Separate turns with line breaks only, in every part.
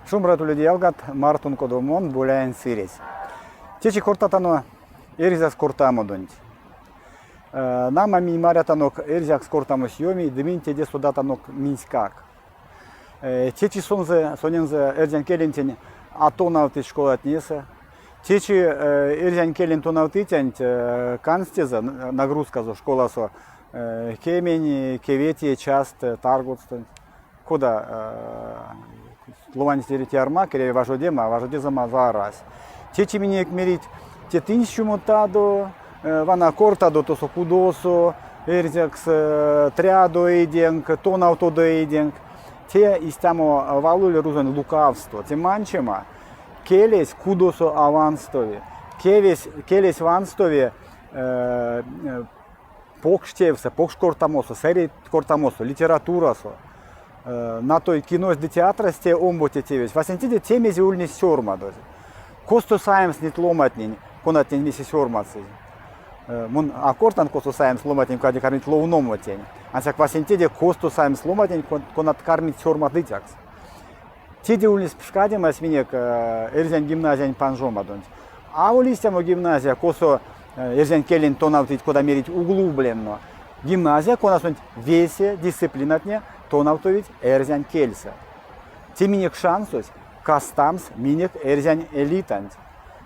Шумратуледи ялгат мартун кодомон буляйн сирес. Течи кортатано эризас кортамодонт. Нама мимарятанок эризас кортамос йоми дымин теде судатанок минскак. Течи сонензе эрзян келентень атонавты школат неса. Течи эрзян келен тонавтытянь канстеза нагрузка за школасо кемень кевети част таргутстын. Куда лувань стерети арма, кере важодема, важодезама зарас. Течи минек мерить те тинщумутадо, вана кортадо то со кудосо, эрзекс трядо эйденг, тонавтодо эйденг. Те истамо валуле рузан лукавство. Те манчема келес кудосо аванстове. Келес ванстове покштевса, покшкортамосо, сери кортамосо, литературасо. На той кино де театра сте омботе тевес. Васентиде темези ульни сёрма дозе. Косто саемс нит ломатнин, конатнин миси сёрмаци. Мун акортан косто саемс ломатнин, кади кармит лоуномотень. Ансяк васентиде косто саемс ломатнин, конат кармит сёрма дитякс. Тиде ульни спшкадем асминек эрзян гимназиян панжома донь. А улистямо гимназия косо эрзян келин тонавтить, кода мерить углубленно. Гимназия конасунь весе дисциплинатне, тонавтовить эрзян кельса. Те минек шансус, кастамс минек эрзян элитант.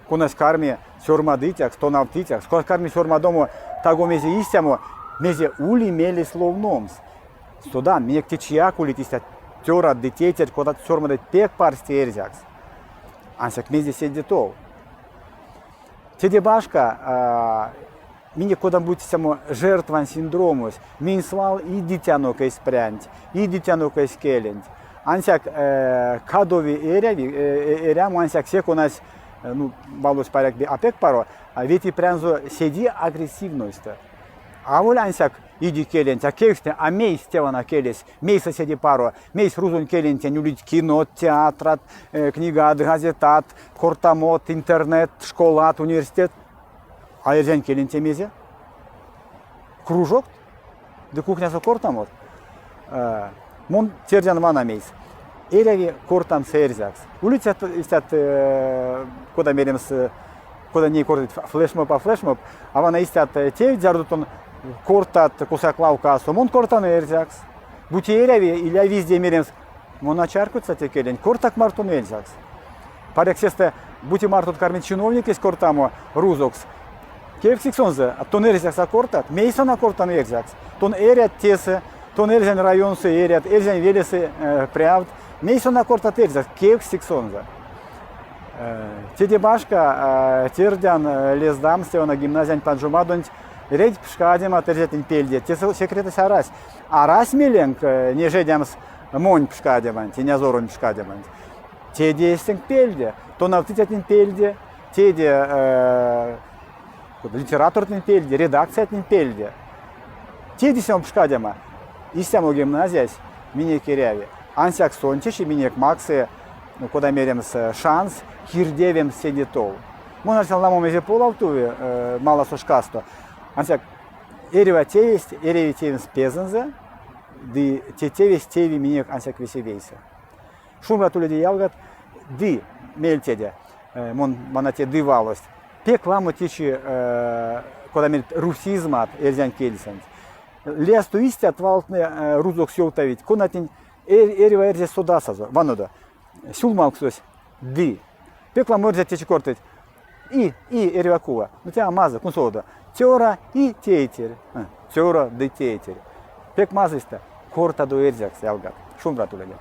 Конас карми сёрмадытяк, тонавтытяк, конас карми сёрмадому таго мезе истямо, мезе ули мели словномс. Содан минек течияк улит истят тёра дететер, кода сёрмадыт пек парсти эрзякс. Ансяк мезе седетов. Теде башка минек кодам будь само жертван синдромус, мин свал и дитянока испрянть, и дитянока искелент. Ансяк кадови эрям ансяк сек у нас, ну, балус паряк би апек паро, ведь и прянзо седи агрессивность. А воль ансяк иди келент, а кексте, а мейс тевана келес, мейс соседи паро, мейс рузун келент, не улить кино, театрат, книга, газетат, кортамот, интернет, школат, университет. А эрзян келенте мезе? Кружок? Де кухня со кортамот? Мон терзян вана мейс. Эреви кортам се эрзякс. Улицат истят, кода меремс, кода не кортит флешмоп, а вана истят те дзярдутон кортат кусаклау асо. Мон кортан эрзякс. Бути эреви или везде меремс. Мон ачаркутся те келен. Кортак мартун эрзякс. Парек сесте бути мартут кармит чиновник из кортамо рузокс. Кевсиксонзе, тон эрзякс акортат, мейсон акортан эрзякс. Тон эрят тесе, тон эрзян районсы эрят, эрзян велесы прявд, мейсон акортат эрзякс, кевсиксонзе. Теде башка, тердян лездам, стеона гимназиян панжумадонь, рейд пшкадем от эрзятин пельде, те секреты сарась. Арась миленк, не жедямс монь пшкадеман, те нязорун пшкадеман. Теде эстенк пельде, тон автитятин пельде, теде литератур пельде, редакция пельде. Теди сем пшкадема, истямо гимназиясь, минек керяви. Ансяк сончиши, минек максы, куда меремс шанс, хирдевем седитов. Монарсел ламом езе полавтуве, мало сушкасто. Ансяк эрева тевесть, эреви тевен спезензе, ди те тевесть теви минек ансяк весевейся. Шумра туледи ялгат, ди мельтеде, мон манате дивалость. Пек ламо тичи, кода мерит русизмат эрзян кельсент. Лесту истят валтне рузок сёлтавить, конатень эрева эрзе содасазо, вануда. Сюлмалксось ди. Пек ламо эрзе тичи кортить. И эрева кува. Ну тебя маза, кунсода. Теора и тейтер. Теора де тейтер. Пек мазыста, корта до эрзякс ялгат. Шумра туледи.